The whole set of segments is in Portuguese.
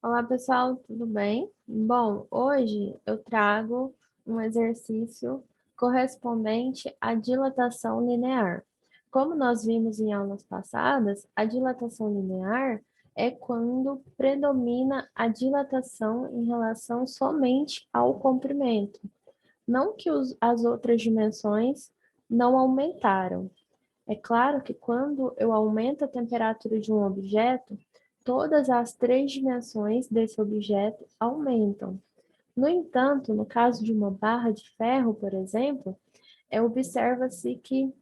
Olá, pessoal, tudo bem? Bom, hoje eu trago um exercício correspondente à dilatação linear. Como nós vimos em aulas passadas, a dilatação linear é quando predomina a dilatação em relação somente ao comprimento. Não que as outras dimensões não aumentaram. É claro que quando eu aumento a temperatura de um objeto, todas as três dimensões desse objeto aumentam. No entanto, no caso de uma barra de ferro, por exemplo, observa-se que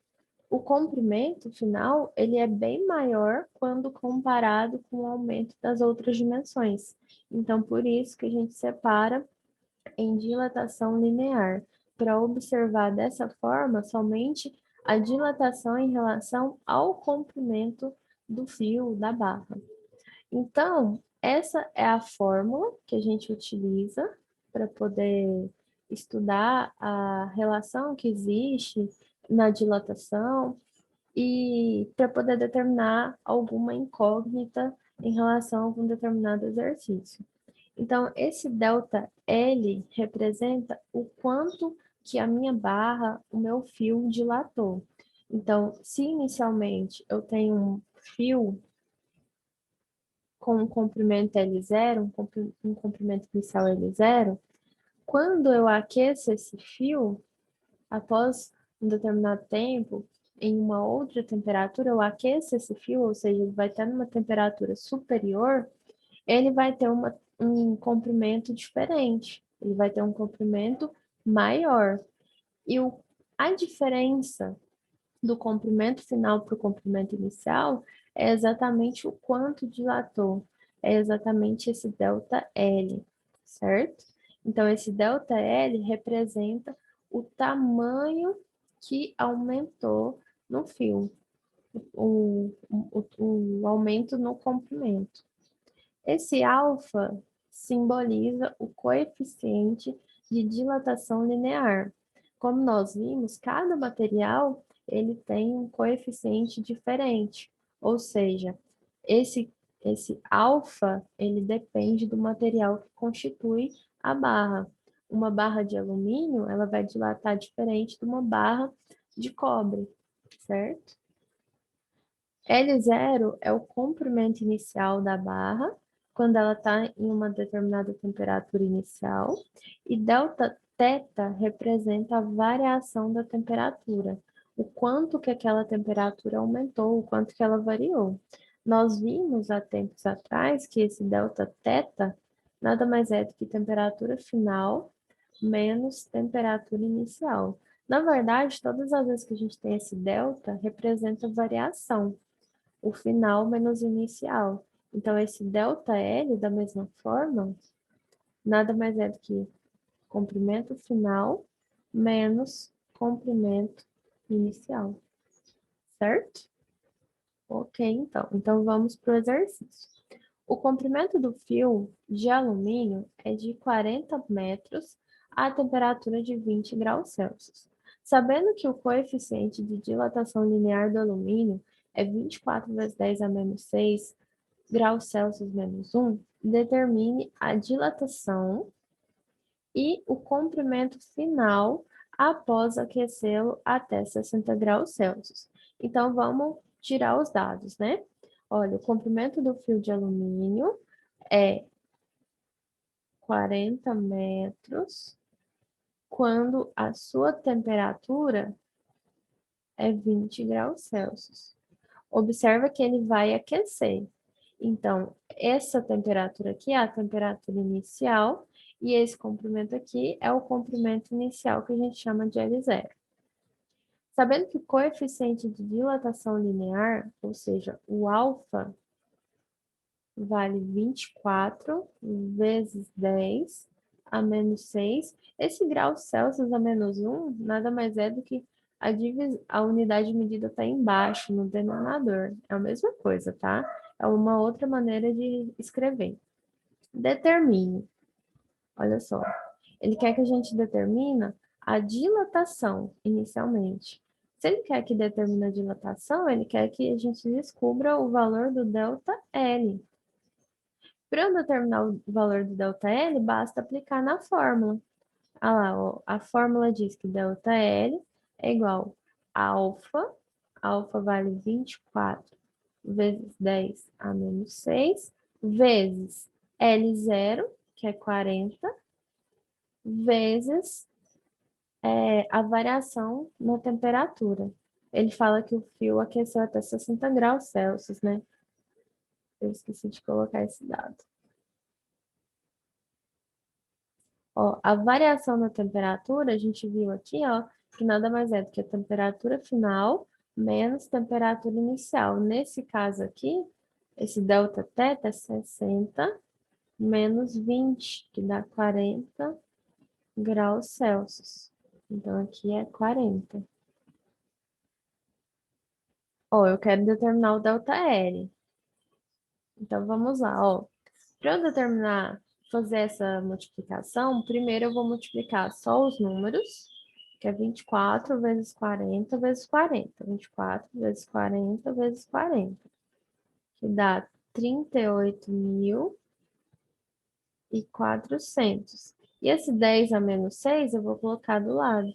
o comprimento final ele é bem maior quando comparado com o aumento das outras dimensões. Então, por isso que a gente separa em dilatação linear, para observar dessa forma somente a dilatação em relação ao comprimento do fio da barra. Então, essa é a fórmula que a gente utiliza para poder estudar a relação que existe na dilatação e para poder determinar alguma incógnita em relação a algum determinado exercício. Então, esse delta L representa o quanto que a minha barra, o meu fio dilatou. Então, se inicialmente eu tenho um fio com um comprimento L0, um comprimento inicial L0, quando eu aqueço esse fio, após um determinado tempo, em uma outra temperatura, eu aqueço esse fio, ou seja, ele vai estar numa temperatura superior, ele vai ter um comprimento diferente, ele vai ter um comprimento maior. E a diferença do comprimento final para o comprimento inicial é exatamente o quanto dilatou, é exatamente esse delta L, certo? Então, esse delta L representa o tamanho que aumentou no fio, o aumento no comprimento. Esse alfa simboliza o coeficiente de dilatação linear. Como nós vimos, cada material ele tem um coeficiente diferente, ou seja, esse alfa ele depende do material que constitui a barra. Uma barra de alumínio ela vai dilatar diferente de uma barra de cobre, certo? L0 é o comprimento inicial da barra, quando ela está em uma determinada temperatura inicial, e delta θ representa a variação da temperatura, o quanto que aquela temperatura aumentou, o quanto que ela variou. Nós vimos há tempos atrás que esse delta θ nada mais é do que temperatura final menos temperatura inicial. Na verdade, todas as vezes que a gente tem esse delta, representa variação o final menos o inicial. Então, esse delta L, da mesma forma, nada mais é do que comprimento final menos comprimento inicial, certo? Ok, então. Então, vamos para o exercício. O comprimento do fio de alumínio é de 40 metros a temperatura de 20 graus Celsius. Sabendo que o coeficiente de dilatação linear do alumínio é 24 vezes 10 a menos 6 graus Celsius menos 1, determine a dilatação e o comprimento final após aquecê-lo até 60 graus Celsius. Então, vamos tirar os dados, né? Olha, o comprimento do fio de alumínio é 40 metros quando a sua temperatura é 20 graus Celsius. Observa que ele vai aquecer. Então, essa temperatura aqui é a temperatura inicial e esse comprimento aqui é o comprimento inicial que a gente chama de L0. Sabendo que o coeficiente de dilatação linear, ou seja, o alfa, vale 24 vezes 10 a menos 6. Esse grau Celsius a menos 1 nada mais é do que a unidade medida está embaixo, no denominador. É a mesma coisa, tá? É uma outra maneira de escrever. Determine. Olha só. Ele quer que a gente determine a dilatação inicialmente. Se ele quer que determine a dilatação, ele quer que a gente descubra o valor do delta L. Para eu determinar o valor do ΔL, basta aplicar na fórmula. Ah lá, ó, a fórmula diz que ΔL é igual a alfa, alfa vale 24 vezes 10 a menos 6, vezes L0, que é 40, vezes a variação na temperatura. Ele fala que o fio aqueceu até 60 graus Celsius, né? Eu esqueci de colocar esse dado. Ó, a variação na temperatura, a gente viu aqui, ó, que nada mais é do que a temperatura final menos temperatura inicial. Nesse caso aqui, esse delta θ é 60 menos 20, que dá 40 graus Celsius. Então, aqui é 40. Ó, eu quero determinar o ΔL. Então, vamos lá, ó. Para eu determinar, fazer essa multiplicação, primeiro eu vou multiplicar só os números, que é 24 vezes 40 vezes 40. 24 vezes 40 vezes 40, que dá 38.400. E esse 10 a menos 6 eu vou colocar do lado.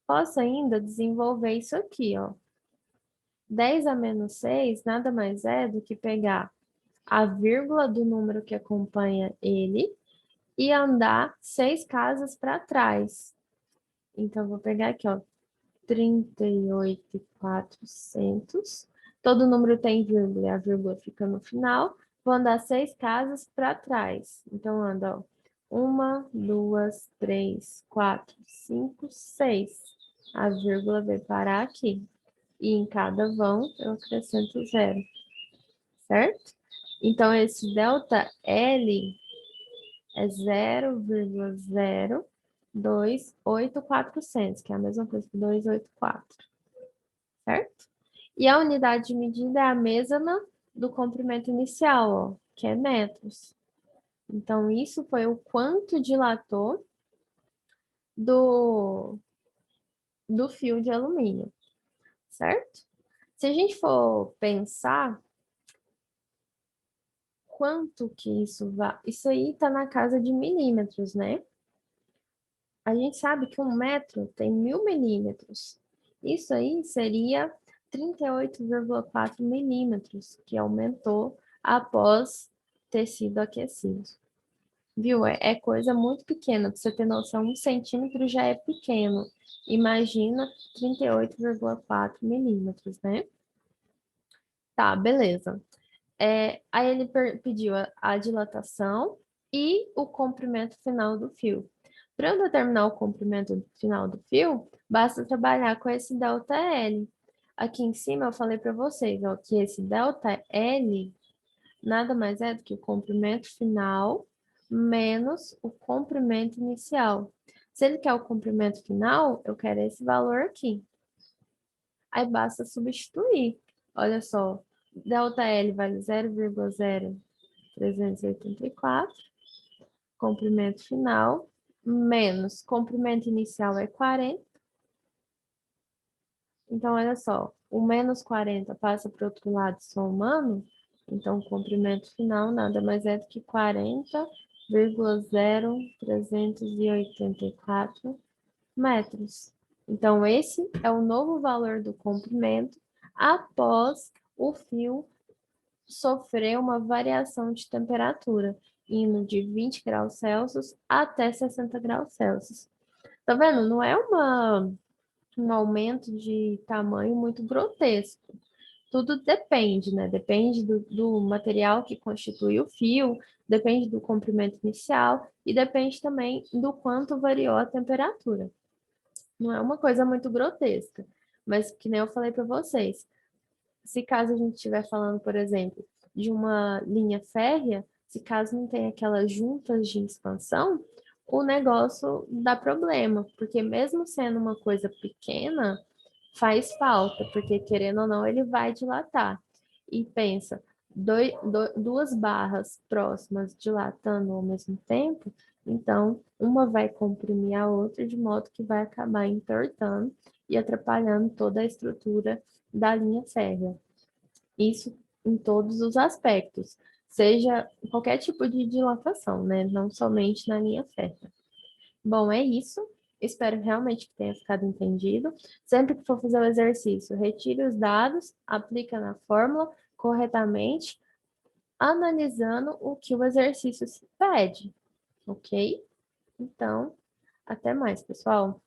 Posso ainda desenvolver isso aqui, ó. 10 a menos 6 nada mais é do que pegar a vírgula do número que acompanha ele e andar 6 casas para trás. Então, vou pegar aqui, ó, 38.400. Todo número tem vírgula e a vírgula fica no final. Vou andar 6 casas para trás. Então, anda, ó, 1, 2, 3, 4, 5, 6. A vírgula vai parar aqui. E em cada vão eu acrescento zero, certo? Então, esse delta L é 0,028.400, que é a mesma coisa que 284, certo? E a unidade de medida é a mesma do comprimento inicial, ó, que é metros. Então, isso foi o quanto dilatou do, do fio de alumínio, certo? Se a gente for pensar quanto que isso vai... Isso aí está na casa de milímetros, né? A gente sabe que 1 metro tem 1.000 milímetros. Isso aí seria 38,4 milímetros, que aumentou após ter sido aquecido. Viu? É coisa muito pequena. Para você ter noção, 1 centímetro já é pequeno. Imagina 38,4 milímetros, né? Tá, beleza. Aí ele pediu a dilatação e o comprimento final do fio. Para eu determinar o comprimento final do fio, basta trabalhar com esse ΔL. Aqui em cima eu falei para vocês, ó, que esse ΔL nada mais é do que o comprimento final menos o comprimento inicial. Se ele quer o comprimento final, eu quero esse valor aqui. Aí basta substituir. Olha só, ΔL vale 0,0384, comprimento final, menos comprimento inicial é 40. Então, olha só, o menos 40 passa para o outro lado somando, então o comprimento final nada mais é do que 40,0384 metros. Então, esse é o novo valor do comprimento após o fio sofrer uma variação de temperatura, indo de 20 graus Celsius até 60 graus Celsius. Tá vendo? Não é um aumento de tamanho muito grotesco. Tudo depende, né? Depende do material que constitui o fio, depende do comprimento inicial e depende também do quanto variou a temperatura. Não é uma coisa muito grotesca, mas que nem eu falei para vocês, se caso a gente estiver falando, por exemplo, de uma linha férrea, se caso não tem aquelas juntas de expansão, o negócio dá problema, porque mesmo sendo uma coisa pequena, faz falta, porque querendo ou não, ele vai dilatar. E pensa, duas barras próximas dilatando ao mesmo tempo, então uma vai comprimir a outra de modo que vai acabar entortando e atrapalhando toda a estrutura da linha férrea. Isso em todos os aspectos, seja qualquer tipo de dilatação, né? Não somente na linha certa. Bom, é isso. Espero realmente que tenha ficado entendido. Sempre que for fazer o exercício, retire os dados, aplica na fórmula corretamente, analisando o que o exercício se pede, ok? Então, até mais, pessoal.